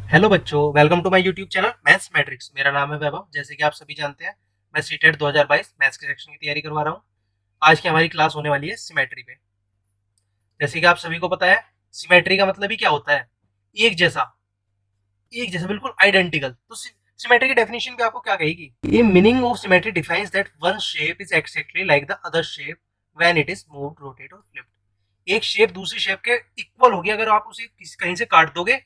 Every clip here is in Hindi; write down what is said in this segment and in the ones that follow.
हेलो बच्चों, welcome to my YouTube channel maths matrix. मेरा नाम है वैभव। जैसे कि आप सभी जानते हैं, मैं सीटेट 2022 मैथ्स के सेक्शन की तैयारी करवा रहा हूँ। आज की हमारी क्लास होने वाली है सिमेट्री पे। जैसे कि आप सभी को पता है, सिमेट्री का मतलब ही क्या होता है? एक जैसा। एक जैसा, बिल्कुल आइडेंटिकल। तो सिमेट्री की डेफिनेशन भी आपको क्या कहेगी? ये meaning of symmetry defines that one shape is exactly like the other shape when it is moved, rotate और फ्लिप्ड। एक शेप दूसरी शेप के इक्वल होगी अगर आप उसे कहीं से काट दोगे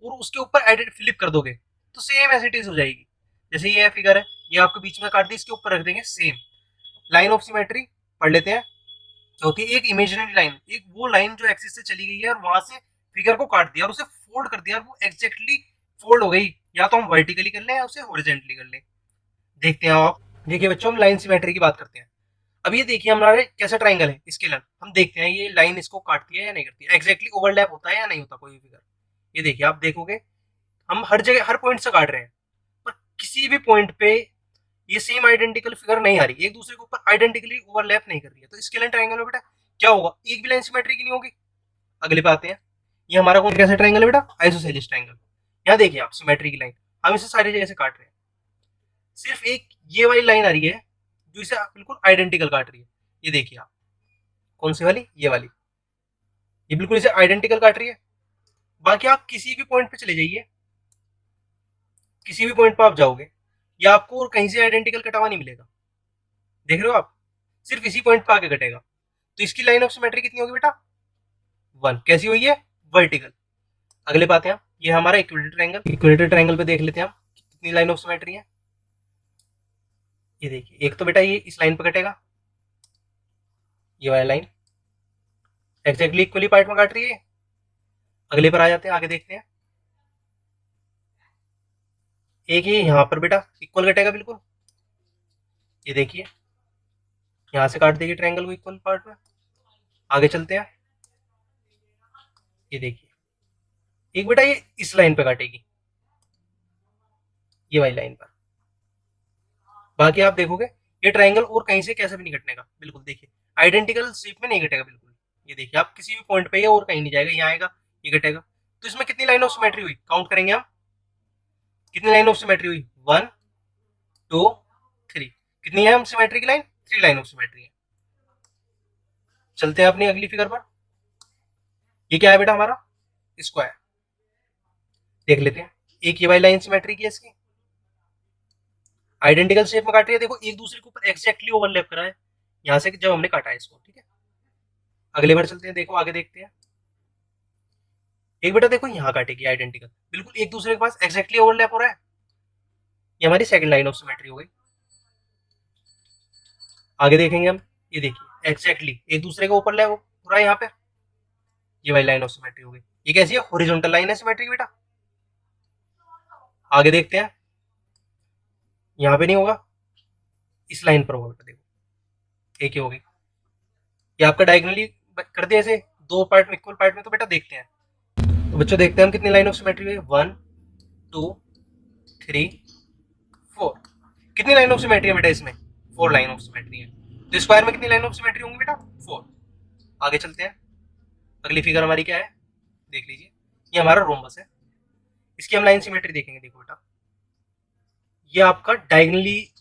और उसके ऊपर फ्लिप कर दोगे तो सेम एज इट इज हो जाएगी। जैसे ये फिगर है, ये आपको बीच में काट दी, इसके ऊपर रख देंगे, सेम। लाइन ऑफ सिमेट्री पढ़ लेते हैं। क्योंकि एक इमेजिनरी लाइन, एक वो लाइन जो एक्सिस से चली गई है और वहां से फिगर को काट दिया और उसे फोल्ड कर दिया और वो एग्जैक्टली फोल्ड हो गई। या तो हम वर्टिकली कर लें या उसे हॉरिजॉन्टली कर लें। देखते हैं आप। देखिए बच्चों, हम लाइन सिमेट्री की बात करते हैं। अब ये देखिए, हमारे कैसा ट्राइंगल है, इसके लंब हम देखते हैं ये लाइन इसको काटती है या नहीं करती है, एग्जैक्टली ओवरलैप होता है या नहीं होता कोई फिगर। ये देखिए, आप देखोगे हम हर जगह हर पॉइंट से काट रहे हैं, पर किसी भी पॉइंट पे ये सेम आइडेंटिकल फिगर नहीं आ रही, एक दूसरे के ऊपर आइडेंटिकली ओवरलैप नहीं कर रही है। तो स्केल एंड ट्रायंगल में बेटा क्या होगा? एक भी लाइन सिमेट्री की नहीं होगी। अगले पे आते हैं। ये हमारा कौन कैसा ट्रायंगल है बेटा? Isosceles triangle. यहाँ देखिए आप, सिमेट्री की लाइन हम इसे सारी जगह से काट रहे हैं। सिर्फ एक ये वाली लाइन आ रही है जो इसे बिल्कुल आइडेंटिकल काट रही है। ये देखिए आप, कौन सी वाली? ये वाली। ये बिल्कुल इसे आइडेंटिकल काट रही है। बाकी आप किसी भी पॉइंट पे चले जाइए, किसी भी पॉइंट पे आप जाओगे, या आपको और कहीं से आइडेंटिकल कटा हुआ नहीं मिलेगा। देख रहे हो आप? सिर्फ इसी पॉइंट पे आके कटेगा। तो इसकी लाइन ऑफ सिमेट्री कितनी होगी बेटा? वन। कैसी हुई है? वर्टिकल। अगले बात है, ये हमारा इक्विलेटरल ट्रायंगल। इक्विलेटरल ट्रायंगल पे देख लेते हैं हम कितनी लाइन ऑफ सिमेट्री है। ये देखिए, एक तो बेटा ये इस लाइन पे कटेगा, ये वाली लाइन एक्जैक्टली इक्वली पार्ट में काट रही है। अगले पर आ जाते हैं, आगे देखते हैं। एक ये यहाँ पर बेटा इक्वल कटेगा बिल्कुल। ये देखिए, यहाँ से काट देगी ट्रायंगल को इक्वल पार्ट में। आगे चलते हैं। ये देखिए, एक बेटा ये इस लाइन पे काटेगी, ये वाली लाइन पर। बाकी आप देखोगे ये ट्रायंगल और कहीं से कैसे भी नहीं कटने का, बिल्कुल देखिए आइडेंटिकल शेप में नहीं कटेगा बिल्कुल। ये देखिए आप, किसी भी पॉइंट पे ये और कहीं नहीं जाएगा, यहाँ आएगा, ये कटेगा। तो इसमें कितनी लाइन ऑफ सिमेट्री हुई? काउंट करेंगे हम। कितनी line of symmetry one? Two, to, थ्री। कितनी है हम सिमेट्री की line? Three line of symmetry है। चलते हैं अपनी अगली फिगर पर। ये क्या है बेटा? हमारा स्क्वायर। देख लेते हैं। एक ये वाली लाइन सिमेट्री की है इसकी, आइडेंटिकल शेप में काट रही है। देखो एक दूसरे के ऊपर एक्जैक्टली ओवरलैप करा है यहाँ से जब हमने काटा है इसको, ठीक है। अगले बार चलते हैं, देखो आगे देखते हैं। एक बेटा देखो यहाँ काटेगी आइडेंटिकल, बिल्कुल एक दूसरे के पास एक्जैक्टली ओवरलैप हो रहा है। ये हमारी सेकंड लाइन ऑफ सिमेट्री हो गई। आगे देखेंगे हम। ये देखिए एक्जैक्टली एक दूसरे के ऊपर हो रहा है यहाँ पे, ये वाली लाइन ऑफ सिमेट्री हो गई। ये कैसी है? हॉरिजॉन्टल लाइन है सिमेट्री की बेटा। आगे देखते हैं। यहाँ पे नहीं होगा, इस लाइन पर होगा बेटा। देखो एक ही हो गई। ये आपका डायगोनली कर दिया ऐसे दो पार्ट में, इक्वल पार्ट में। तो बेटा देखते हैं, तो बच्चों देखते हैं हम कितनी लाइन ऑफ सिमेट्री है। One, to, three, four. कितनी लाइन ऑफ सिमेट्री है बेटा इसमें? फोर लाइन ऑफ सिमेट्री है। तो स्क्वायर में कितनी लाइन ऑफ सिमेट्री होंगी बेटा? फोर। आगे चलते हैं। अगली फिगर हमारी क्या है? देख लीजिए, ये हमारा रोम्बस है। इसकी हम लाइन सिमेट्री देखेंगे। देखो बेटा, ये आपका डायगनली,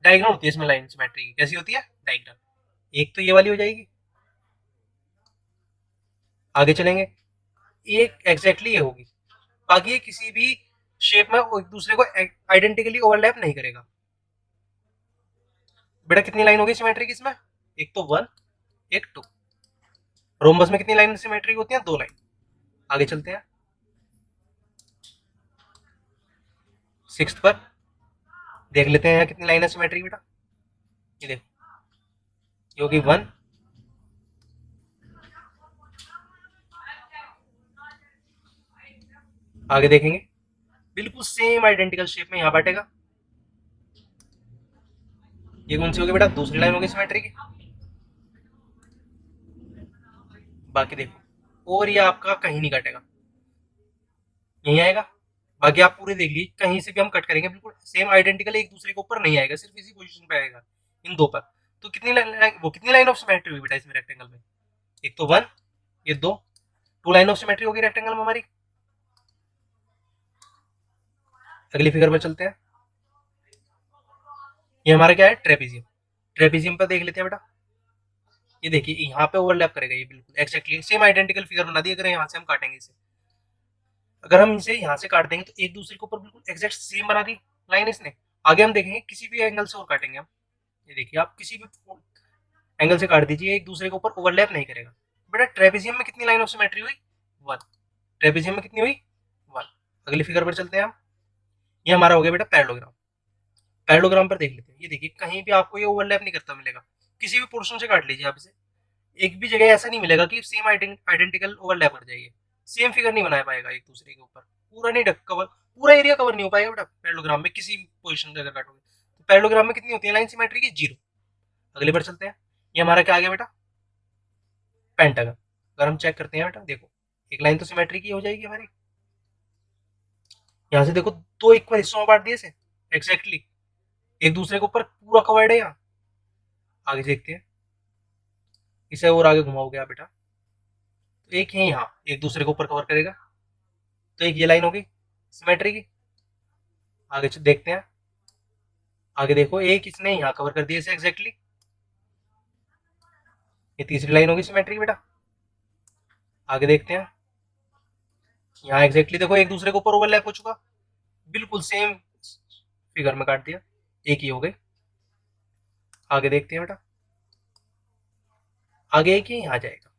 डायगनल होती है इसमें लाइन सिमेट्री की। कैसी होती है? डायगनल। एक तो ये वाली हो जाएगी। आगे चलेंगे, एक एग्जैक्टली ये होगी। बाकी ये किसी भी शेप में एक दूसरे को आइडेंटिकली ओवरलैप नहीं करेगा। बेटा कितनी लाइन होगी सिमेट्री की इसमें? एक तो वन, एक टू। रोम्बस में कितनी लाइन सिमेट्री होती है? दो लाइन। आगे चलते हैं सिक्स्थ पर। देख लेते हैं यहाँ कितनी लाइन है सिमेट्री बेटा। ये देखो, ये होगी वन। आगे देखेंगे, बिल्कुल सेम आइडेंटिकल शेप में यहाँ बांटेगा। ये कौन सी होगी बेटा? दूसरी लाइन होगी सिमेट्री की। बाकी देखो, और ये आपका कहीं नहीं कटेगा, यहीं आएगा। बाकी आप पूरे देख लीजिए, कहीं से भी हम कट करेंगे बिल्कुल सेम आइडेंटिकल एक दूसरे के ऊपर नहीं आएगा, सिर्फ इसी पोजीशन पे आएगा, इन दो पर। तो कितनी वो कितनी लाइन ऑफ सिमेट्री हुई बेटा इसमें रेक्टेंगल में? एक तो वन, ये दो, टू लाइन ऑफ सिमेट्री होगी रेक्टेंगल में हमारी। अगली फिगर पर चलते हैं। ये हमारा क्या है, ट्रेपेजियम। ट्रेपेजियम पर देख लेते हैं बेटा। ये देखिए यहाँ पे ओवरलैप करेगा, ये बिल्कुल एक्जैक्टली सेम आइडेंटिकल फिगर बना दी। अगर यहाँ से हम काटेंगे इसे, अगर हम इसे यहाँ से काट देंगे तो एक दूसरे के ऊपर बिल्कुल एक्जैक्ट सेम बना दी लाइन इसने। आगे हम देखेंगे किसी भी एंगल से और काटेंगे हम, ये देखिए आप किसी भी एंगल से काट दीजिए, एक दूसरे के ऊपर ओवरलैप नहीं करेगा। बेटा ट्रेपेजियम में कितनी लाइन ऑफ सिमेट्री हुई, 1। ट्रेपेजियम में कितनी हुई, 1। अगली फिगर पर चलते हैं हम। ये हमारा हो गया बेटा पैरेललोग्राम। पैरेललोग्राम पर देख लेते हैं। ये देखिए कहीं भी आपको ये ओवरलैप नहीं करता मिलेगा, किसी भी पोर्शन से काट लीजिए आप इसे, एक भी जगह ऐसा नहीं मिलेगा कि सेम आइडेंटिकल ओवरलैप कर जाइए, सेम फिगर नहीं बना पाएगा एक दूसरे के ऊपर, पूरा नहीं कवर, पूरा एरिया कवर नहीं हो पाएगा बेटा पैरेललोग्राम में किसी पोजीशन से अगर काटोगे। तो पैरेललोग्राम में कितनी होती है लाइन सिमेट्री की, 0। अगले पर चलते हैं। ये हमारा क्या आ गया बेटा, पेंटागन। अगर हम चेक करते हैं बेटा, देखो एक लाइन तो सिमेट्री की हो जाएगी हमारी। यहाँ से देखो दो इक्वल हिस्सों में बांट दिए से एक्जैक्टली, एक दूसरे के ऊपर पूरा कवर्ड है। यहाँ आगे देखते हैं, इसे और आगे घुमाओगे आप बेटा तो एक है यहाँ एक दूसरे के ऊपर कवर करेगा, तो एक ये लाइन होगी सिमेट्री की। आगे देखते हैं, आगे देखो एक इसने यहाँ कवर कर दिया इसे एक्जैक्टली, ये तीसरी लाइन होगी सिमेट्री की बेटा। आगे देखते हैं, यहाँ एग्जैक्टली देखो एक दूसरे के ऊपर ओवरलैप हो चुका, बिल्कुल सेम फिगर में काट दिया, एक ही हो गई। आगे देखते हैं बेटा, आगे एक ही यहाँ जाएगा।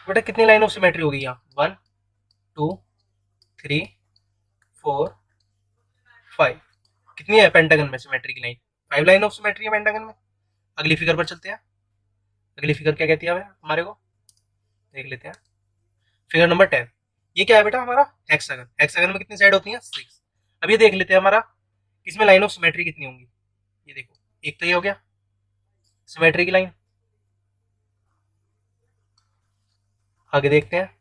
बेटा कितनी लाइन ऑफ सिमेट्री होगी यहाँ, 1 2 3 4 5। कितनी है पेंटागन में सिमेट्री की लाइन, 5 लाइन ऑफ सिमेट्री है पेंटागन में। अगली फिगर पर चलते हैं। अगली फिगर क्या कहती है हमारे को, देख लेते हैं। Figure number 10। ये क्या है बेटा हमारा, हेक्सागन। हेक्सागन में कितनी साइड होती है, 6। अब ये देख लेते हैं हमारा इसमें लाइन ऑफ सिमेट्री कितनी होंगी। ये देखो एक तो ये हो गया सिमेट्री की लाइन। आगे देखते हैं,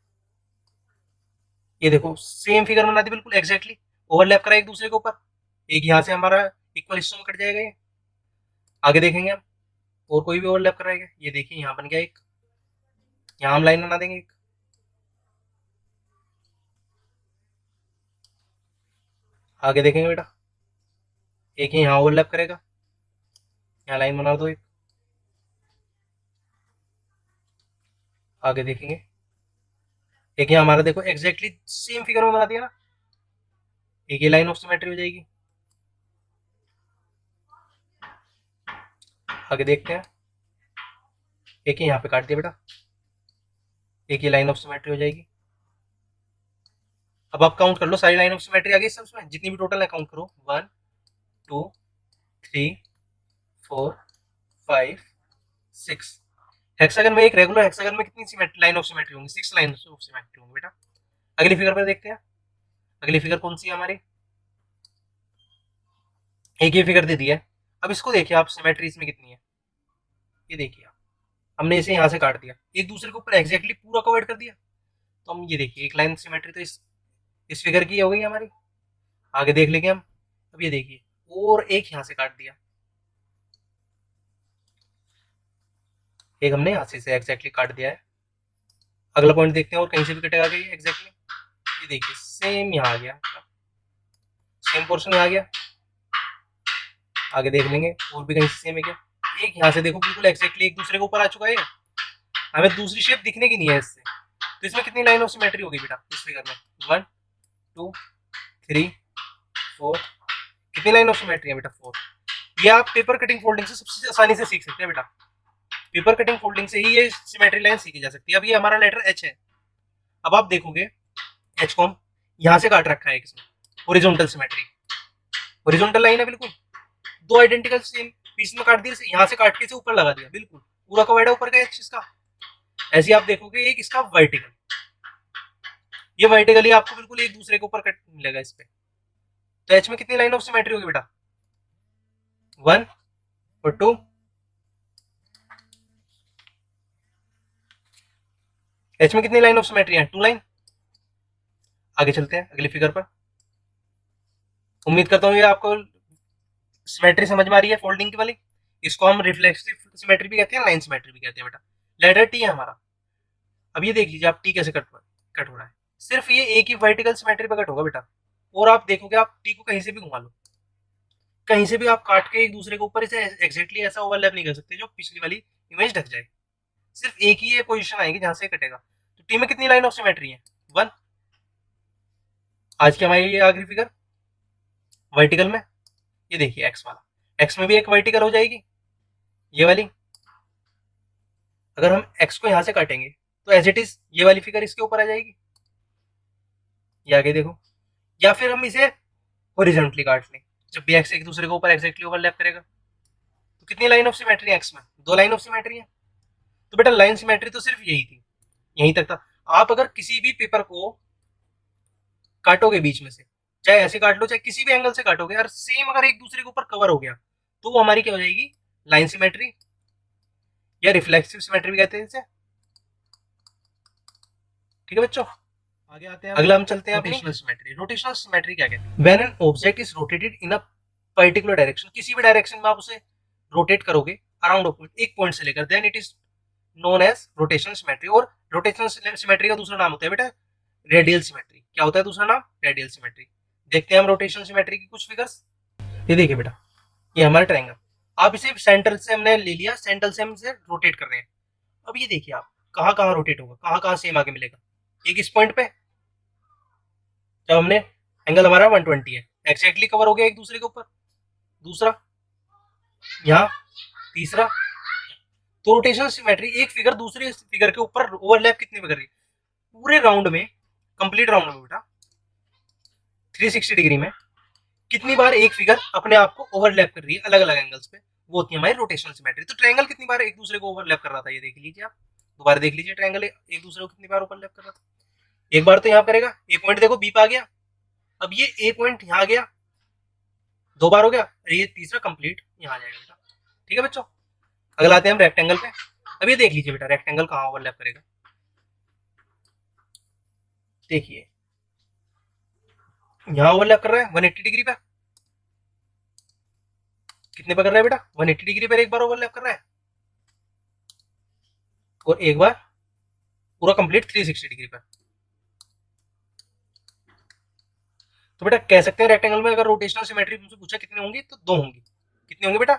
ये देखो सेम फिगर बना दी बिल्कुल एग्जैक्टली, ओवरलैप करा एक दूसरे के ऊपर, एक यहाँ से हमारा इक्वल हिस्सों में कट जाएगा ये। आगे देखेंगे हम और कोई भी ओवरलैप कराएगा, ये देखिए यहाँ बन गया एक, यहाँ हम लाइन बना देंगे एक। आगे देखेंगे बेटा, एक ही यहाँ ओवरलैप करेगा, यहाँ लाइन बना दो एक। आगे देखेंगे, एक यहाँ हमारा देखो एग्जैक्टली सेम फिगर में बना दिया ना, एक ये लाइन ऑफ सिमेट्री हो जाएगी। आगे देखते हैं, एक ही यहाँ पे काट दिया बेटा, एक ही लाइन ऑफ सिमेट्री हो जाएगी। अब आप काउंट कर लो सारी लाइन ऑफ सिमेट्री आ गई सब में, जितनी भी टोटल है काउंट करो, 1 2 3 4 5 6। हेक्सागन में, एक रेगुलर हेक्सागन में कितनी लाइन ऑफ सिमेट्री होंगी, 6 लाइन ऑफ सिमेट्री होंगी बेटा। अगली फिगर पर देखते हैं। अगली फिगर कौन सी है हमारी, एक ही फिगर दे दिया है। अब इसको देखिए आप, सिमेट्री इसमें कितनी है, ये देखिए आप, हमने इसे यहाँ से काट दिया, एक दूसरे के ऊपर एग्जैक्टली पूरा कवर कर दिया, तो हम ये देखिए एक लाइन सिमेट्री तो इस फिगर की हो गई हमारी। आगे देख लेंगे हम। अब ये देखिए और एक यहाँ से काट दिया, एक हमने यहाँ से एग्जैक्टली काट दिया है। अगला पॉइंट देखते हैं और कहीं से भी कटेगा गई एग्जैक्टली, ये देखिए सेम यहाँ आ गया, सेम पोर्शन में आ गया। आगे देख लेंगे और भी कहीं से सेम है क्या, एक यहाँ से देखो बिल्कुल एग्जैक्टली एक दूसरे के ऊपर आ चुका है। हमें दूसरी शेप दिखने की नहीं है इससे, तो इसमें कितनी लाइन ऑफ सिमेट्री होगी बेटा इस फिगर में, 1 2 3 4। कितनी लाइन ऑफ सिमेट्री है बेटा, 4। ये आप पेपर कटिंग फोल्डिंग से सबसे आसानी से सीख सकते हैं बेटा, पेपर कटिंग फोल्डिंग से ही ये सिमेट्री लाइन सीखी जा सकती है। अब ये हमारा लेटर एच है, अब आप देखोगे एच को हम यहाँ से काट रखा है इसमें, हॉरिजॉन्टल सिमेट्री, हॉरिजॉन्टल लाइन है बिल्कुल, दो आइडेंटिकल सेम पीस में काट दिया, यहाँ से काट के इसे ऊपर लगा दिया, बिल्कुल पूरा कवर्ड है ऊपर का एच इसका। ऐसे आप देखोगे एक इसका वर्टिकल, ये वर्टिकली आपको बिल्कुल एक दूसरे के ऊपर कट मिलेगा इस पे। तो एच में कितनी लाइन ऑफ सिमेट्री होगी बेटा, 1 और 2। एच में कितनी लाइन ऑफ सिमेट्री है, 2 लाइन। आगे चलते हैं अगली फिगर पर। उम्मीद करता हूँ ये आपको सिमेट्री समझ में आ रही है फोल्डिंग की वाली। इसको हम रिफ्लेक्सिव सिमेट्री भी कहते हैं, लाइन सिमेट्री भी कहते हैं बेटा। लेटर टी है हमारा, अब ये देख लीजिए आप टी कैसे कट हो रहा है, सिर्फ ये एक ही वर्टिकल सिमेट्री पे कट होगा बेटा। और आप देखोगे आप टी को कहीं से भी घुमा लो, कहीं से भी आप काट के एक दूसरे के ऊपर इसे एग्जैक्टली ऐसा ओवरलैप नहीं कर सकते जो पिछली वाली इमेज ढक जाए। सिर्फ एक ही ये पोजीशन आएगी जहां से कटेगा। तो टी में कितनी लाइन ऑफ सिमेट्री है? 1। आज की हमारी ये आखिरी फिगर वर्टिकल में, ये देखिए एक्स वाला, एक्स में भी एक वर्टिकल हो जाएगी ये वाली। अगर हम एक्स को यहां से काटेंगे तो एज इट इज ये वाली फिगर इसके ऊपर आ जाएगी, ये आगे देखो। या फिर हम इसे हॉरिजॉन्टली काट लें, जब भी एक्स एक दूसरे के ऊपर एग्जैक्टली ओवरलैप करेगा। तो कितनी लाइन ऑफ सिमेट्री है एक्स में? 2 लाइन ऑफ सिमेट्री है। तो बेटा लाइन सिमेट्री तो सिर्फ यही थी, यहीं तक था। आप अगर किसी भी पेपर को काटोगे बीच में से, चाहे ऐसे काट लो चाहे किसी भी एंगल से काटोगे, और सेम अगर एक दूसरे के ऊपर कवर हो गया तो वो हमारी क्या हो जाएगी? लाइन सिमेट्री या रिफ्लेक्सिव सिमेट्री भी कहते हैं इसे। ठीक है बच्चों, आगे आते हैं। अगला हम चलते हैं रोटेशनल सिमेट्री। रोटेशनल सिमेट्री क्या कहते हैं? When an object is rotated in a particular direction, किसी भी डायरेक्शन में आप उसे रोटेट करोगे अराउंड एक पॉइंट से लेकर, then it is known as rotational symmetry. और रोटेशनल सिमेट्री का दूसरा नाम होता है बेटा रेडियल सिमेट्री। क्या होता है दूसरा नाम? Radial symmetry. देखते हैं हम रोटेशनल सिमेट्री की कुछ फिगर्स। ये देखिए बेटा, ये हमारा ट्रायंगल, आप इसे सेंटर से हमने ले लिया, सेंटर से हम इसे रोटेट कर रहे हैं। अब ये देखिए आप कहाँ कहाँ रोटेट होगा, कहाँ कहाँ सेम आगे मिलेगा। एक इस पॉइंट पे जब हमने एंगल हमारा 120 है, एक्जैक्टली कवर हो गया एक दूसरे के ऊपर। दूसरा यहाँ, तीसरा। तो रोटेशनल सिमेट्री, एक फिगर दूसरे फिगर के ऊपर ओवरलैप कितने में कर रही है? पूरे राउंड में, कंप्लीट राउंड में बेटा 360 डिग्री में कितनी बार एक फिगर अपने आप को ओवरलैप कर रही है अलग अलग एंगल्स पे, वो होती है हमारी रोटेशनल सिमेट्री। तो ट्रायंगल कितनी बार एक दूसरे को ओवरलैप कर रहा था, ये देख लीजिए आप, दोबारा देख लीजिए ट्रायंगल एक दूसरे को कितनी बार ओवरलैप कर रहा था। एक बार तो यहाँ करेगा, ए पॉइंट देखो बी पे आ गया, अब ये ए पॉइंट यहाँ आ गया, 2 बार हो गया, और ये तीसरा कंप्लीट यहाँ आ जाएगा बेटा। ठीक है बच्चों, अगला आते हैं हम रेक्टेंगल पे। अब ये देख लीजिए बेटा रेक्टेंगल कहाँ ओवरलैप करेगा। देखिए यहाँ ओवरलैप कर रहा है 180 डिग्री पे। कितने पे कर रहा है बेटा? 180 डिग्री पर एक बार ओवरलैप कर रहा है, और एक बार पूरा कंप्लीट 360 डिग्री पर। तो बेटा कह सकते हैं रेक्टेंगल में अगर रोटेशनल सिमेट्री तुमसे पूछा कितनी होंगी, तो 2 होंगी। कितनी होंगी बेटा?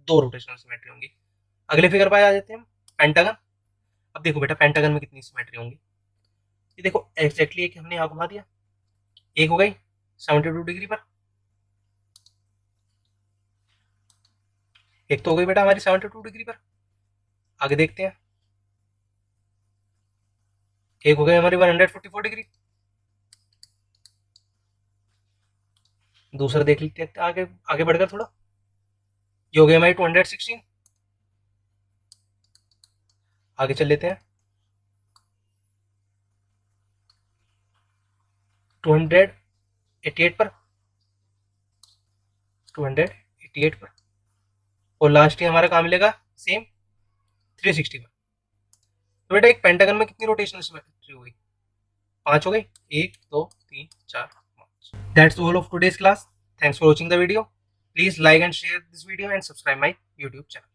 2 रोटेशनल सिमेट्री होंगी। अगले फिगर पर आ जाते हैं हम, पेंटागन। अब देखो बेटा पेंटागन में कितनी सिमेट्री होंगी। ये देखो एक्जैक्टली एक हमने यहाँ घुमा दिया, एक हो गई 72 डिग्री पर, एक तो हो गई बेटा हमारी 72 डिग्री पर। आगे देखते हैं, एक हो गई हमारी 144 डिग्री। दूसरा देख लेते हैं आगे आगे बढ़कर थोड़ा, ये हो गई हमारी 216। आगे चल लेते हैं 288 पर, 288 पर, और लास्ट ही हमारा कहाँ मिलेगा? सेम 360 पर। तो बेटा एक पेंटागन में कितनी रोटेशनल सिमेट्री हो गई? 5 हो गई, 1 2 3 4 5। That's all of today's class. Thanks for watching the video. Please like and share this video and subscribe my YouTube channel.